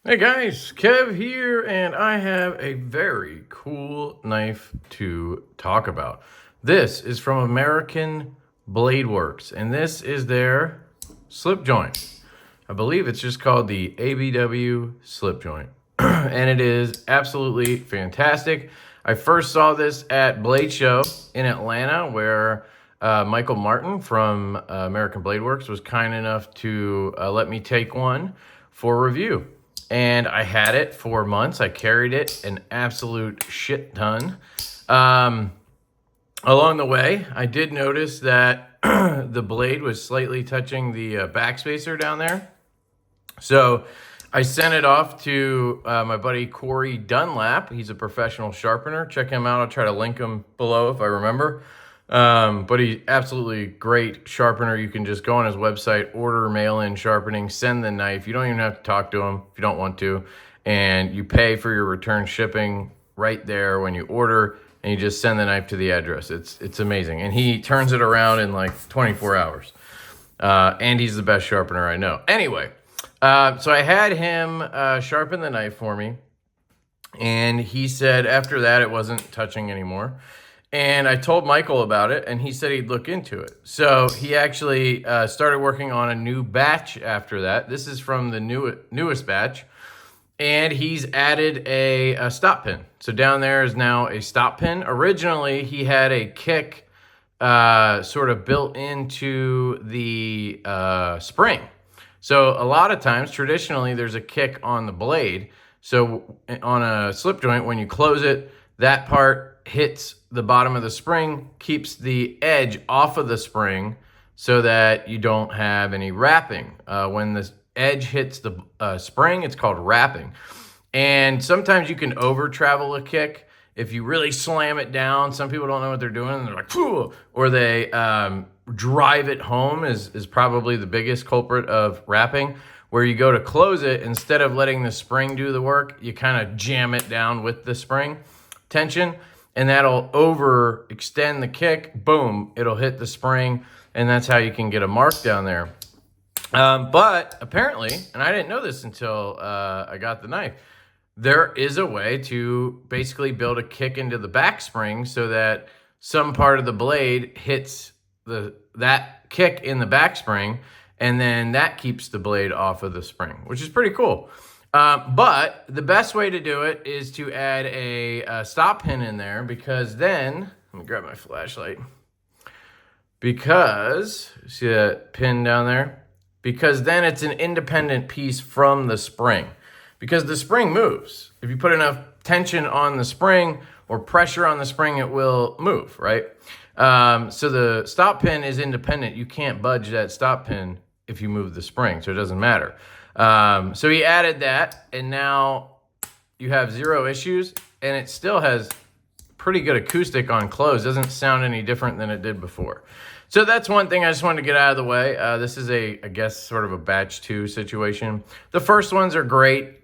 Hey guys, Kev here, and I have a very cool knife to talk about. This is from American Blade Works, and this is their slip joint. I believe it's just called the ABW Slipjoint, and it is absolutely fantastic. I first saw this at Blade Show in Atlanta, where Michael Martin from American Blade Works was kind enough to let me take one for review. And I had it for months. I carried it an absolute shit ton. Along the way, I did notice that the blade was slightly touching the backspacer down there. So I sent it off to my buddy Corey Dunlap. He's a professional sharpener. Check him out. I'll try to link him below if I remember. But he's absolutely great sharpener. You can just go on his website, order mail-in sharpening, send the knife. You don't even have to talk to him if you don't want to. And you pay for your return shipping right there when you order, and you just send the knife to the address. It's amazing. And he turns it around in like 24 hours. And he's the best sharpener I know. Anyway, so I had him sharpen the knife for me. And he said after that it wasn't touching anymore. And I told Michael about it, and he said he'd look into it. So he actually started working on a new batch after that. This is from the newest batch. And he's added a stop pin. So down there is now a stop pin. Originally, he had a kick sort of built into the spring. So a lot of times, traditionally, there's a kick on the blade. So on a slip joint, when you close it, that part hits the bottom of the spring, keeps the edge off of the spring so that you don't have any wrapping. When the edge hits the spring, it's called wrapping. And sometimes you can over travel a kick. If you really slam it down, some people don't know what they're doing, and they're like, phew, or they drive it home is probably the biggest culprit of wrapping, where you go to close it, instead of letting the spring do the work, you kind of jam it down with the spring tension, and that'll overextend the kick. Boom, it'll hit the spring, and that's how you can get a mark down there. But apparently, and I didn't know this until I got the knife, there is a way to basically build a kick into the back spring so that some part of the blade hits that kick in the back spring, and then that keeps the blade off of the spring, which is pretty cool. But the best way to do it is to add a stop pin in there, because then, let me grab my flashlight, because, see that pin down there? Because then it's an independent piece from the spring, because the spring moves. If you put enough tension on the spring or pressure on the spring, it will move, right? So the stop pin is independent. You can't budge that stop pin if you move the spring, so it doesn't matter. So he added that, and now you have zero issues, and it still has pretty good acoustic on close. Doesn't sound any different than it did before. So that's one thing I just wanted to get out of the way. This is I guess, sort of a batch 2 situation. The first ones are great.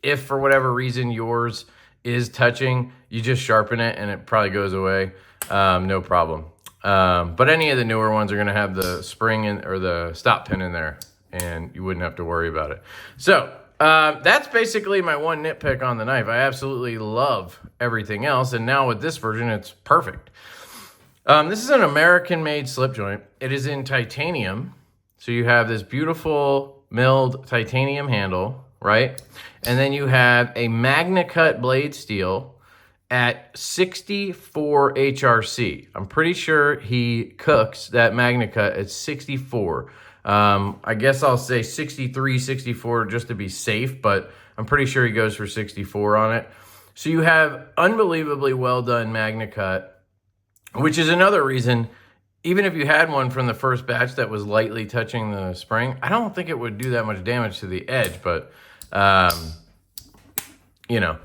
If for whatever reason yours is touching, you just sharpen it and it probably goes away. No problem. But any of the newer ones are going to have the spring or the stop pin in there, and you wouldn't have to worry about it. So that's basically my one nitpick on the knife. I absolutely love everything else, and now with this version, it's perfect. This is an American-made slip joint. It is in titanium, so you have this beautiful milled titanium handle, right? And then you have a MagnaCut blade steel at 64 HRC. I'm pretty sure he cooks that MagnaCut at 64. I guess I'll say 63, 64 just to be safe, but I'm pretty sure he goes for 64 on it. So you have unbelievably well done MagnaCut, which is another reason, even if you had one from the first batch that was lightly touching the spring, I don't think it would do that much damage to the edge, but you know,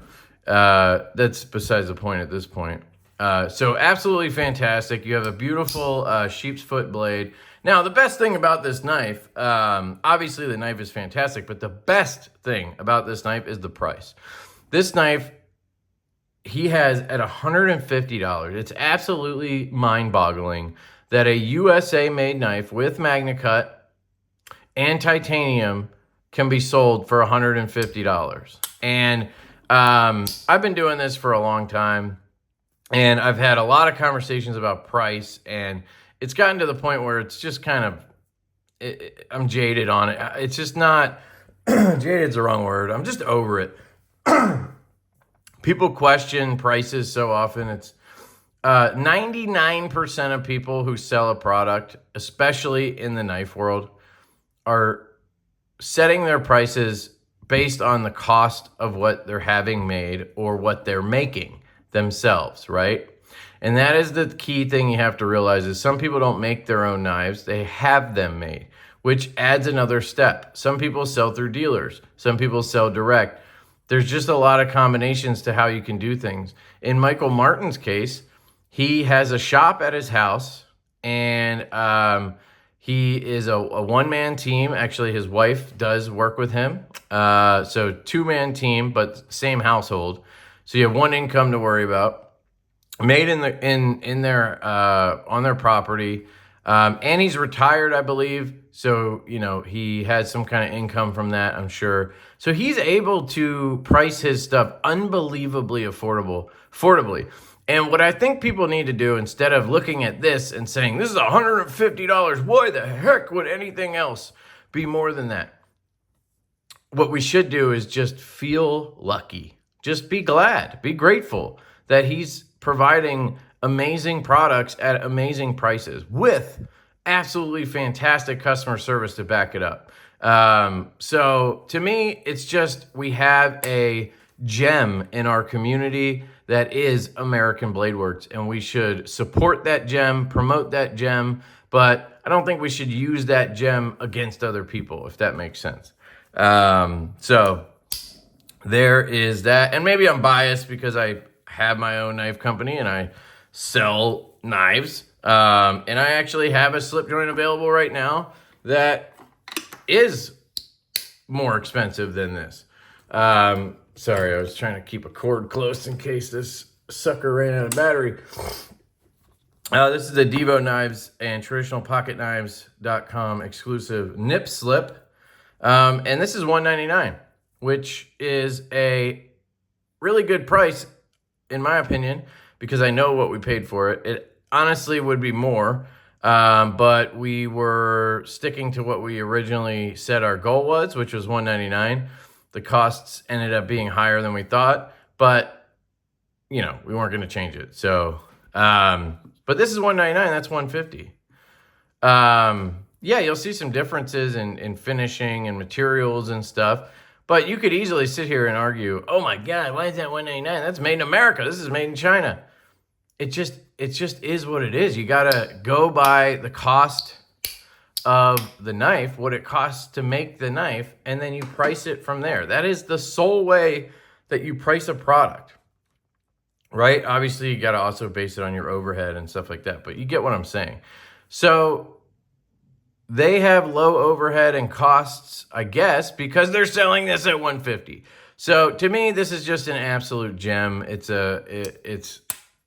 that's besides the point at this point. So absolutely fantastic. You have a beautiful sheep's foot blade. Now, the best thing about this knife, obviously the knife is fantastic, but the best thing about this knife is the price. This knife, he has at $150. It's absolutely mind-boggling that a USA-made knife with MagnaCut and titanium can be sold for $150. And I've been doing this for a long time, and I've had a lot of conversations about price, and it's gotten to the point where it's just kind of, I'm jaded on it. It's just not, jaded's the wrong word. I'm just over it. People question prices so often. It's 99% of people who sell a product, especially in the knife world, are setting their prices based on the cost of what they're having made or what they're making themselves, right? And that is the key thing you have to realize is some people don't make their own knives. They have them made, which adds another step. Some people sell through dealers. Some people sell direct. There's just a lot of combinations to how you can do things. In Michael Martin's case, he has a shop at his house, and he is a one-man team. Actually, his wife does work with him. So two-man team, but same household. So you have one income to worry about. Made in their on their property, and he's retired, I believe. So he has some kind of income from that, I'm sure. So he's able to price his stuff unbelievably affordably. And what I think people need to do, instead of looking at this and saying this is $150, why the heck would anything else be more than that? What we should do is just feel lucky. Just be glad, be grateful that he's providing amazing products at amazing prices with absolutely fantastic customer service to back it up. So to me, it's just we have a gem in our community that is American Blade Works, and we should support that gem, promote that gem, but I don't think we should use that gem against other people, if that makes sense. So there is that. And maybe I'm biased because I have my own knife company and I sell knives. And I actually have a slip joint available right now that is more expensive than this. Sorry, I was trying to keep a cord close in case this sucker ran out of battery. This is a Divo Knives and TraditionalPocketKnives.com exclusive nip slip. And this is $199, which is a really good price, in my opinion, because I know what we paid for it. It honestly would be more, but we were sticking to what we originally said our goal was, which was $199. The costs ended up being higher than we thought, but we weren't going to change it. So, but this is $199. That's $150. Yeah, you'll see some differences in finishing and materials and stuff. But you could easily sit here and argue, oh my God, why is that $199? That's made in America. This is made in China. It just is what it is. You gotta go by the cost of the knife, what it costs to make the knife, and then you price it from there. That is the sole way that you price a product, right? Obviously, you gotta also base it on your overhead and stuff like that, but you get what I'm saying. So they have low overhead and costs, I guess, because they're selling this at $150. So to me, this is just an absolute gem. It's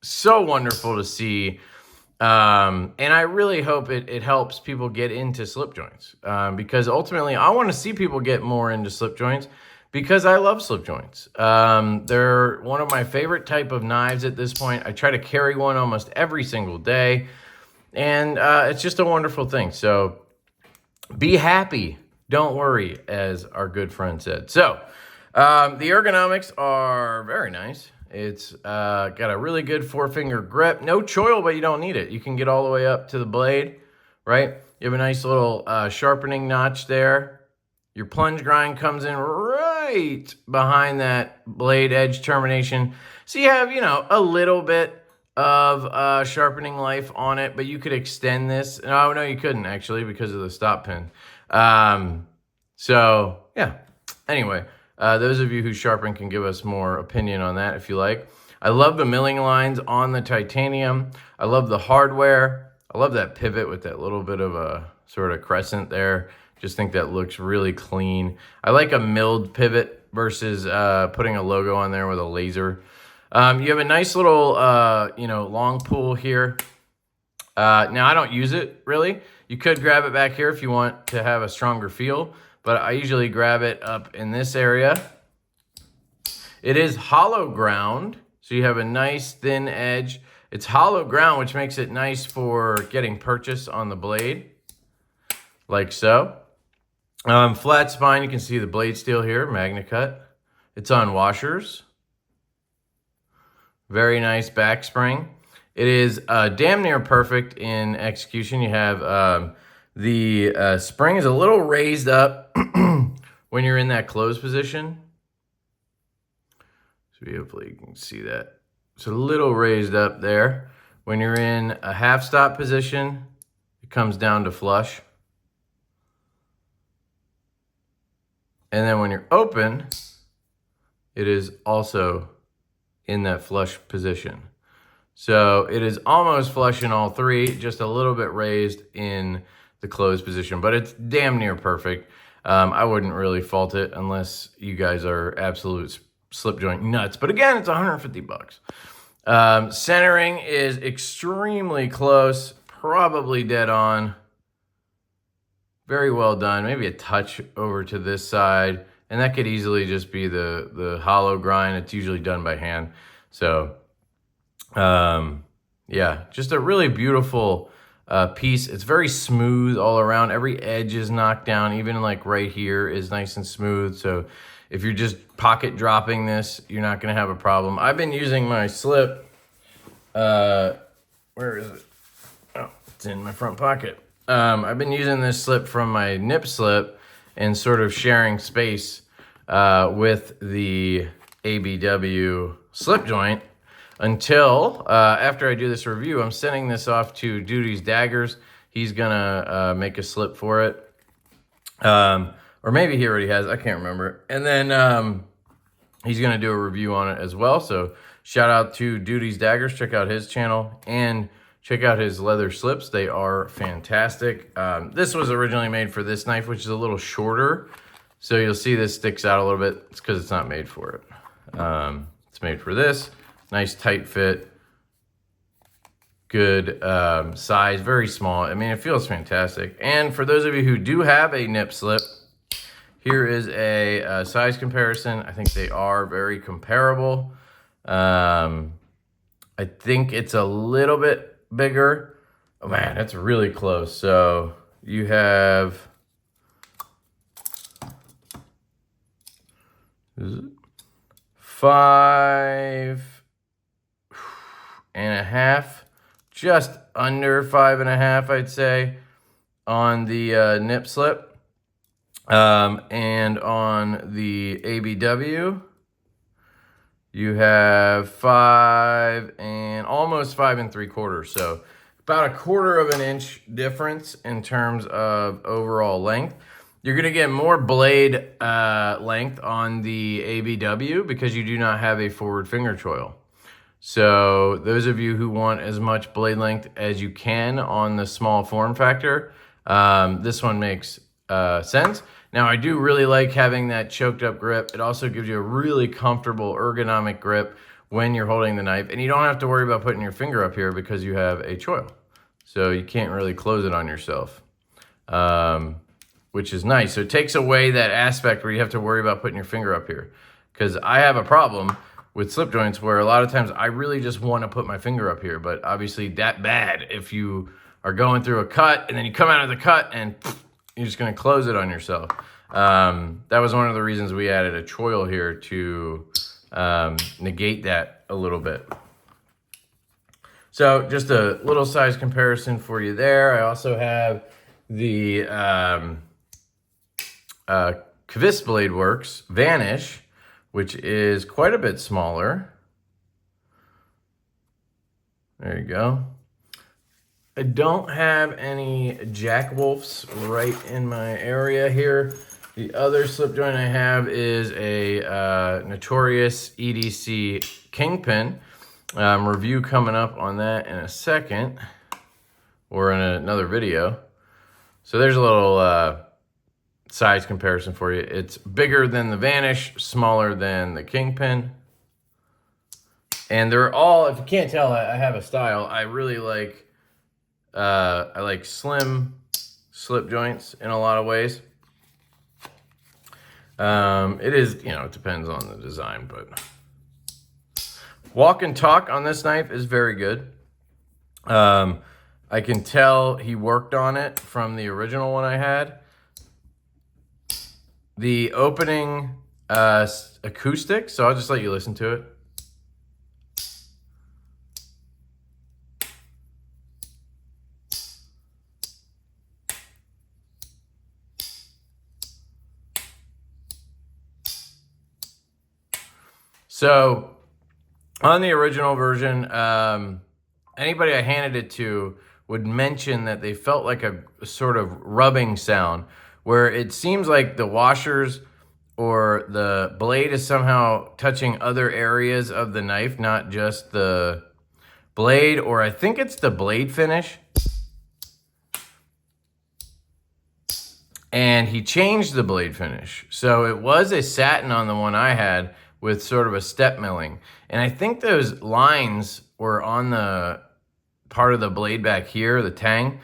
so wonderful to see. And I really hope it helps people get into slip joints, because ultimately I want to see people get more into slip joints because I love slip joints. They're one of my favorite type of knives at this point. I try to carry one almost every single day, and it's just a wonderful thing. So be happy, don't worry, as our good friend said. So the ergonomics are very nice. It's got a really good 4-finger grip. No choil, but you don't need it. You can get all the way up to the blade, right? You have a nice little sharpening notch there. Your plunge grind comes in right behind that blade edge termination. So you have, a little bit of sharpening life on it, but you could extend this. No, you couldn't actually because of the stop pin. So yeah, anyway. Those of you who sharpen can give us more opinion on that if you like. I love the milling lines on the titanium. I love the hardware. I love that pivot with that little bit of a sort of crescent there. Just think that looks really clean. I like a milled pivot versus putting a logo on there with a laser. You have a nice little, long pull here. Now, I don't use it, really. You could grab it back here if you want to have a stronger feel. but I usually grab it up in this area. It is hollow ground, so you have a nice thin edge. It's hollow ground, which makes it nice for getting purchase on the blade, like so. Flat spine, you can see the blade steel here, Magna Cut. It's on washers. Very nice back spring. It is damn near perfect in execution. You have the spring is a little raised up when you're in that closed position. So hopefully you can see that. It's a little raised up there. When you're in a half stop position, it comes down to flush. And then when you're open, it is also in that flush position. So it is almost flush in all three, just a little bit raised in the closed position, but it's damn near perfect. I wouldn't really fault it unless you guys are absolute slip joint nuts. But again, it's 150 bucks. Centering is extremely close, probably dead on. Very well done. Maybe a touch over to this side. And that could easily just be the hollow grind. It's usually done by hand. So, yeah, just a really beautiful piece. It's very smooth all around. Every edge is knocked down. Even like right here is nice and smooth. So if you're just pocket dropping this, you're not going to have a problem. I've been using my slip. Where is it? Oh, it's in my front pocket. I've been using this slip from my nip slip and sort of sharing space with the ABW Slipjoint until after I do this review. I'm sending this off to Duty's Daggers. He's gonna make a slip for it, or maybe he already has. I can't remember. And then he's gonna do a review on it as well. So shout out to Duty's Daggers. Check out his channel and check out his leather slips. They are fantastic. This was originally made for this knife, which is a little shorter. So you'll see this sticks out a little bit. It's because it's not made for it. It's made for this. Nice tight fit. Good size, very small. I mean, it feels fantastic. And for those of you who do have a nip slip, here is a size comparison. I think they are very comparable. I think it's a little bit bigger. Oh man, that's really close. So you have 5.5, just under 5.5, I'd say, on the nip slip. And on the ABW, you have 5 and almost 5 3/4. So about 1/4 of an inch difference in terms of overall length. You're going to get more blade length on the ABW because you do not have a forward finger choil. So those of you who want as much blade length as you can on the small form factor, this one makes sense. Now, I do really like having that choked up grip. It also gives you a really comfortable ergonomic grip when you're holding the knife, and you don't have to worry about putting your finger up here because you have a choil. So you can't really close it on yourself, which is nice. So it takes away that aspect where you have to worry about putting your finger up here. Because I have a problem with slip joints where a lot of times I really just want to put my finger up here, but obviously that bad if you are going through a cut and then you come out of the cut and you're just going to close it on yourself. That was one of the reasons we added a choil here to negate that a little bit. So just a little size comparison for you there. I also have the Kvis Blade Works Vanish, which is quite a bit smaller. There you go. I don't have any Jack Wolfs right in my area here. The other slip joint I have is a Notorious EDC Kingpin. Review coming up on that in a second, or in another video. So there's a little size comparison for you. It's bigger than the Vanish, smaller than the Kingpin. And they're all, if you can't tell, I have a style. I really like, I like slim slip joints in a lot of ways. It is, it depends on the design, but walk and talk on this knife is very good. I can tell he worked on it from the original one I had. The opening acoustic, so I'll just let you listen to it. So on the original version, anybody I handed it to would mention that they felt like a sort of rubbing sound where it seems like the washers or the blade is somehow touching other areas of the knife, not just the blade, or I think it's the blade finish. And he changed the blade finish. So it was a satin on the one I had with sort of a step milling. And I think those lines were on the part of the blade back here, the tang,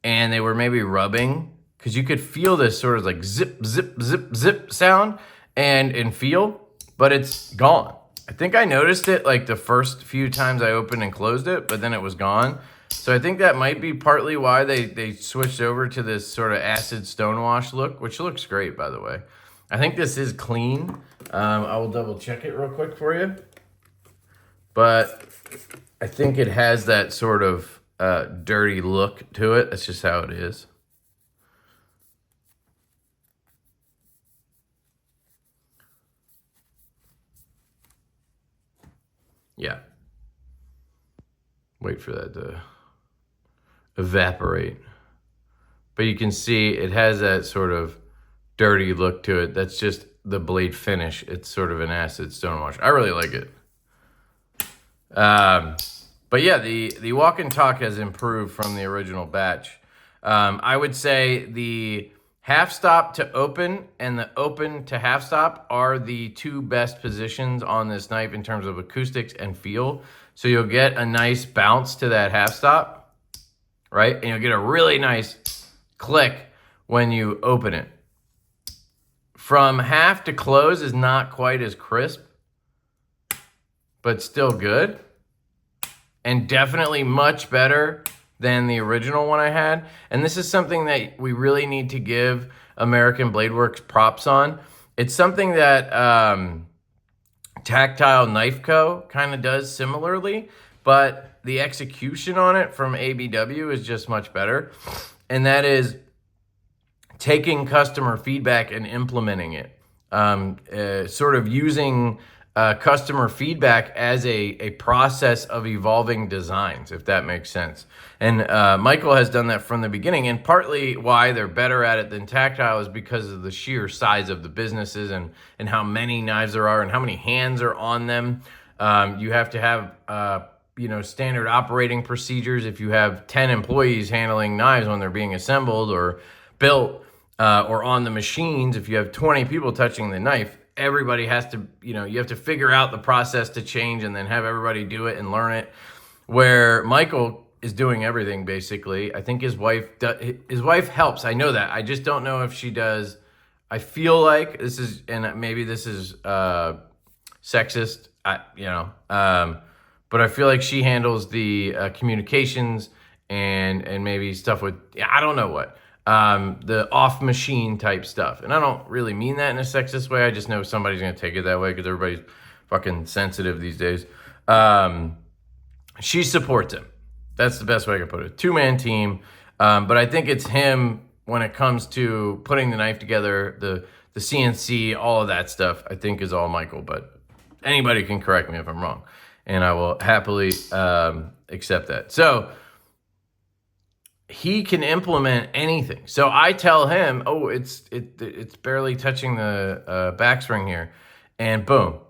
and they were maybe rubbing, because you could feel this sort of like zip, zip, zip, zip sound and feel, but it's gone. I think I noticed it like the first few times I opened and closed it, but then it was gone. So I think that might be partly why they switched over to this sort of acid stonewash look, which looks great, by the way. I think this is clean. I will double check it real quick for you. But I think it has that sort of dirty look to it. That's just how it is. Yeah. Wait for that to evaporate. But you can see it has that sort of dirty look to it. That's just the blade finish. It's sort of an acid stonewash. I really like it. But yeah, the walk and talk has improved from the original batch. I would say the half stop to open and the open to half stop are the two best positions on this knife in terms of acoustics and feel. So you'll get a nice bounce to that half stop, right? And you'll get a really nice click when you open it. From half to close is not quite as crisp, but still good. And definitely much better than the original one I had. And this is something that we really need to give American Blade Works props on. It's something that Tactile Knife Co. kind of does similarly, but the execution on it from ABW is just much better. And that is taking customer feedback and implementing it. Sort of using customer feedback as a process of evolving designs, if that makes sense. And Michael has done that from the beginning, and partly why they're better at it than Tactile is because of the sheer size of the businesses and how many knives there are and how many hands are on them. You have to have standard operating procedures. If you have 10 employees handling knives when they're being assembled or built or on the machines, if you have 20 people touching the knife, everybody has to, you have to figure out the process to change and then have everybody do it and learn it. Where Michael is doing everything basically. I think his wife helps. I know that. I just don't know if she does. I feel like this is, and maybe this is sexist, but I feel like she handles the communications and maybe stuff with, I don't know what. The off machine type stuff. And I don't really mean that in a sexist way. I just know somebody's going to take it that way because everybody's fucking sensitive these days. She supports him. That's the best way I can put it. Two-man team. But I think it's him when it comes to putting the knife together, the CNC, all of that stuff, I think is all Michael. But anybody can correct me if I'm wrong. And I will happily accept that. So he can implement anything. So I tell him, oh, it's barely touching the backspring here. And boom,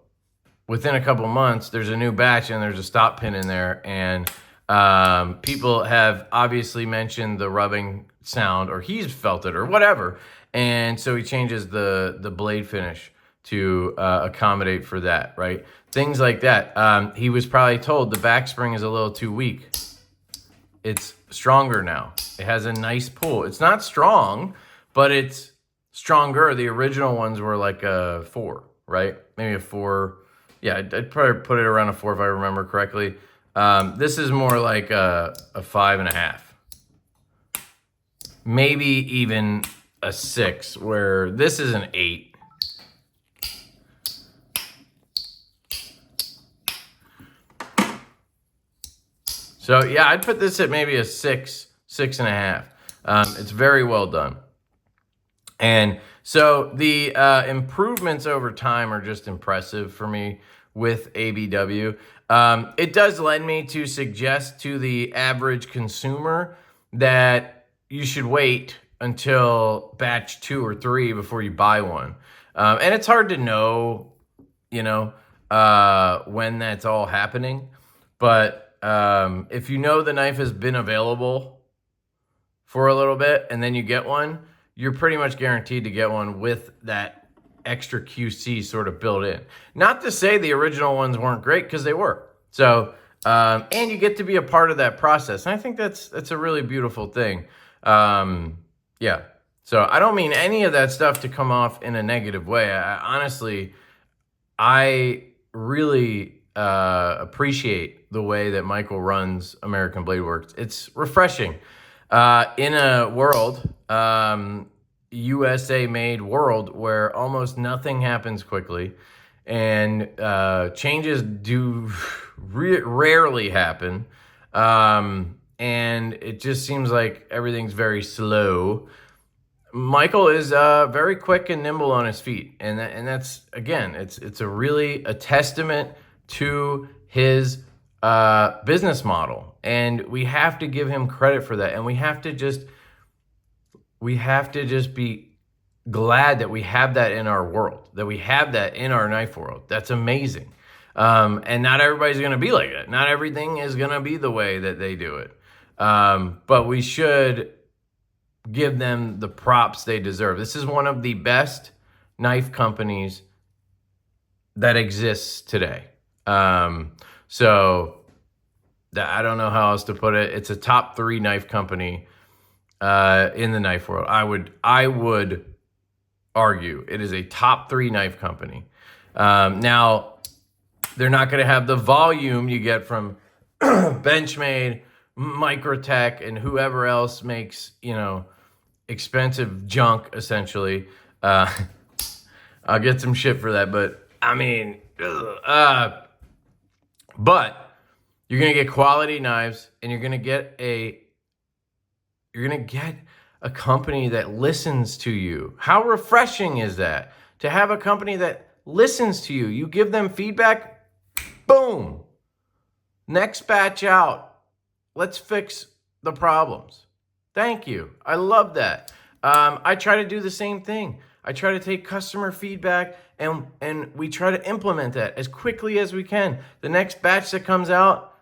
within a couple months, there's a new batch and there's a stop pin in there. And people have obviously mentioned the rubbing sound, or he's felt it or whatever. And so he changes the blade finish to accommodate for that, right? Things like that. He was probably told the backspring is a little too weak. It's stronger now. It has a nice pull. It's not strong, but it's stronger. The original ones were like a 4, right? Maybe a 4. Yeah, I'd probably put it around a 4 if I remember correctly. This is more like a 5.5. Maybe even a 6, where this is an 8. So yeah, I'd put this at maybe a 6, 6.5. It's very well done. And so the improvements over time are just impressive for me with ABW. It does lend me to suggest to the average consumer that you should wait until batch 2 or 3 before you buy one. And it's hard to know, when that's all happening. But if you know the knife has been available for a little bit and then you get one, you're pretty much guaranteed to get one with that extra QC sort of built in. Not to say the original ones weren't great, because they were. So, and you get to be a part of that process. And I think that's a really beautiful thing. Yeah. So I don't mean any of that stuff to come off in a negative way. Honestly, I really appreciate the way that Michael runs American Blade Works. It's refreshing. In a world, USA made world, where almost nothing happens quickly, and changes do rarely happen, and it just seems like everything's very slow. Michael is very quick and nimble on his feet, and that's again, it's a testament to his business model, and we have to give him credit for that, and we have to just be glad that we have that in our world, that we have that in our knife world. That's amazing. And not everybody's going to be like that. Not everything is going to be the way that they do it. But we should give them the props they deserve. This is one of the best knife companies that exists today. So I don't know how else to put it. It's a top 3 knife company in the knife world. I would argue it is a top 3 knife company. Now, they're not going to have the volume you get from Benchmade, Microtech, and whoever else makes, expensive junk, essentially. I'll get some shit for that, but I mean, but you're going to get quality knives, and you're going to get a company that listens to you. How refreshing is that? To have a company that listens to you. You give them feedback, boom. Next batch out. Let's fix the problems. Thank you. I love that. I try to do the same thing. I try to take customer feedback and we try to implement that as quickly as we can. The next batch that comes out,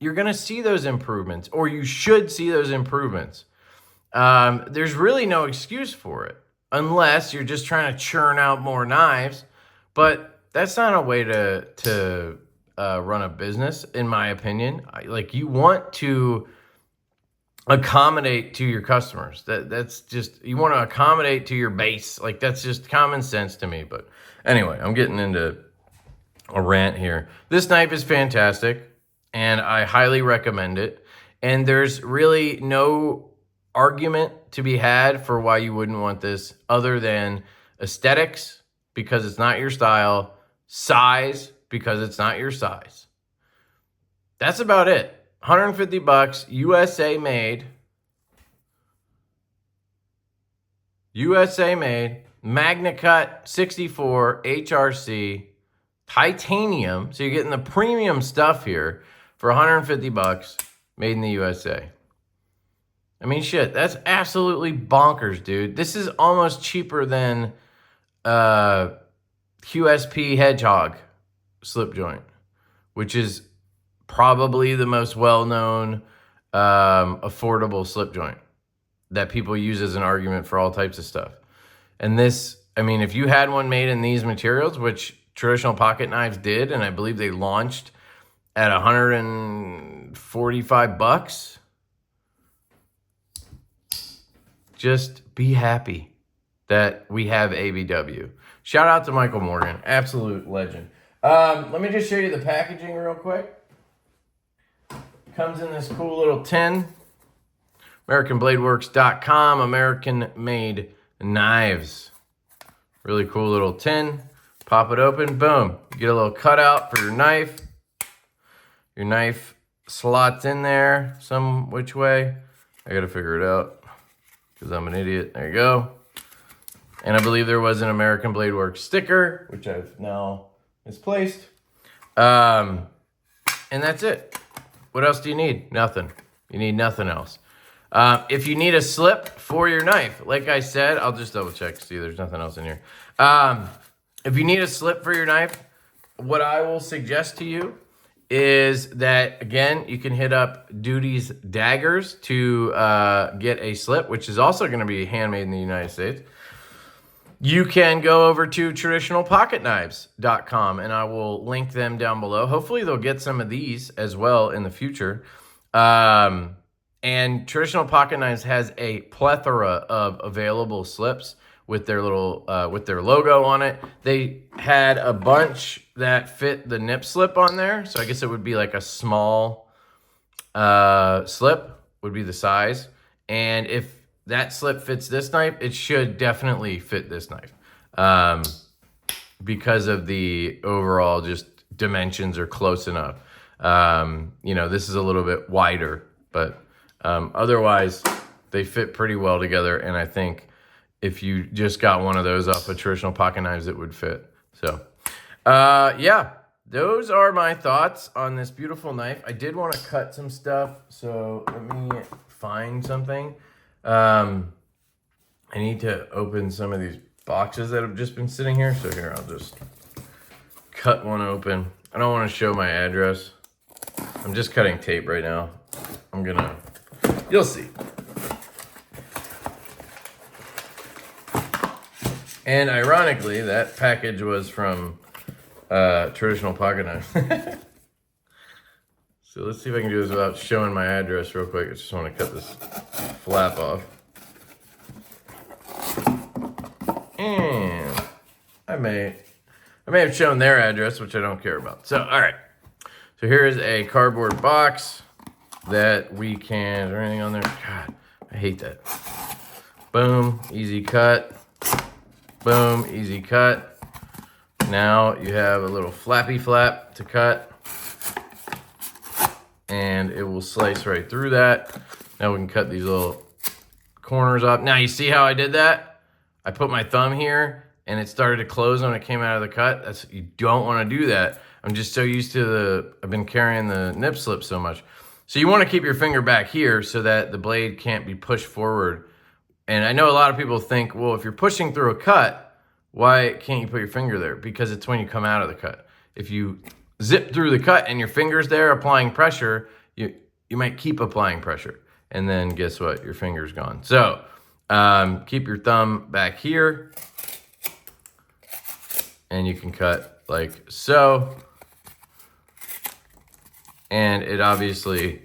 you're going to see those improvements, or you should see those improvements. There's really no excuse for it, unless you're just trying to churn out more knives. But that's not a way to run a business, in my opinion. You want to accommodate to your customers. That's just, you want to accommodate to your base. That's just common sense to me. But anyway, I'm getting into a rant here. This knife is fantastic, and I highly recommend it. And there's really no argument to be had for why you wouldn't want this, other than aesthetics, because it's not your style, size, because it's not your size. That's about it. $150, USA made. USA made, Magna Cut 64 HRC, titanium. So you're getting the premium stuff here for $150, made in the USA. I mean, shit, that's absolutely bonkers, dude. This is almost cheaper than QSP Hedgehog slip joint, which is probably the most well-known affordable slip joint that people use as an argument for all types of stuff. And this, I mean, if you had one made in these materials, which traditional pocket knives did, and I believe they launched at $145, just be happy. that we have ABW. Shout out to Michael Morgan, absolute legend. Let me just show you the packaging real quick. Comes in this cool little tin. AmericanBladeWorks.com, American-made knives. Really cool little tin. Pop it open, boom. You get a little cutout for your knife. Your knife slots in there some which way. I gotta figure it out because I'm an idiot. There you go. And I believe there was an American Blade Works sticker, which I've now misplaced. And that's it. What else do you need? Nothing. You need nothing else. If you need a slip for your knife, like I said, I'll just double check. See, there's nothing else in here. If you need a slip for your knife, what I will suggest to you is that, again, you can hit up Duty's Daggers to get a slip, which is also going to be handmade in the United States. You can go over to traditionalpocketknives.com, and I will link them down below. Hopefully, they'll get some of these as well in the future. And Traditional Pocket Knives has a plethora of available slips with their little with their logo on it. They had a bunch that fit the nip slip on there, so I guess it would be like a small slip would be the size. And if that slip fits this knife, it should definitely fit this knife because of the overall just dimensions are close enough. You know, this is a little bit wider, but otherwise they fit pretty well together. And I think if you just got one of those off of Traditional Pocket Knives, it would fit. So yeah, those are my thoughts on this beautiful knife. I did want to cut some stuff, so let me find something. I need to open some of these boxes that have just been sitting here. So here, I'll just cut one open. I don't want to show my address. I'm just cutting tape right now. You'll see. And ironically, that package was from Traditional Pocket Knives. So let's see if I can do this without showing my address real quick. I just want to cut this flap off. And I may have shown their address, which I don't care about. So, all right. So here is a cardboard box that we can, is there anything on there? God, I hate that. Boom, easy cut. Boom, easy cut. Now you have a little flappy flap to cut. And it will slice right through that. Now we can cut these little corners off. Now you see how I did that? I put my thumb here and it started to close when it came out of the cut. You don't want to do that. I'm just so used to I've been carrying the nip slip so much. So you want to keep your finger back here so that the blade can't be pushed forward. And I know a lot of people think, well, if you're pushing through a cut, why can't you put your finger there? Because it's when you come out of the cut. If you zip through the cut and your finger's there applying pressure, you might keep applying pressure. And then guess what? Your finger's gone. So keep your thumb back here. And you can cut like so. And it obviously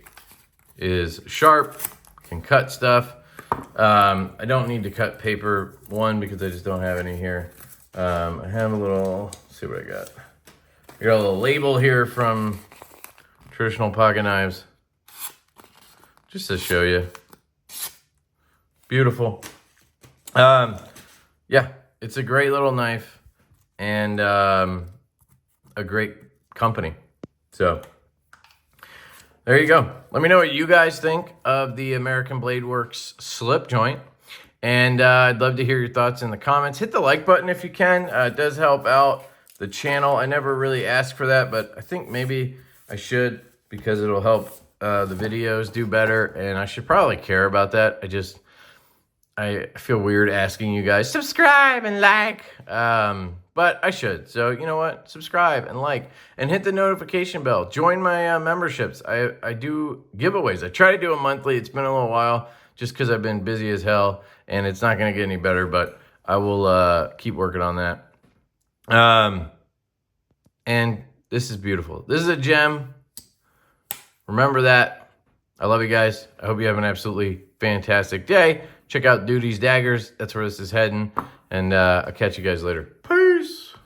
is sharp, can cut stuff. I don't need to cut paper, one, because I just don't have any here. I have a little, let's see what I got. I got a little label here from Traditional Pocket Knives, just to show you. Beautiful. Yeah, it's a great little knife and a great company. So there you go. Let me know what you guys think of the American Blade Works slip joint. And I'd love to hear your thoughts in the comments. Hit the like button if you can. It does help out the channel. I never really asked for that, but I think maybe I should because it'll help the videos do better. And I should probably care about that. I feel weird asking you guys, subscribe and like. But I should. So you know what? Subscribe and like and hit the notification bell. Join my memberships. I do giveaways. I try to do them monthly. It's been a little while just because I've been busy as hell and it's not going to get any better, but I will keep working on that. And this is beautiful. This is a gem. Remember that. I love you guys. I hope you have an absolutely fantastic day. Check out Duty's Daggers. That's where this is heading. And I'll catch you guys later.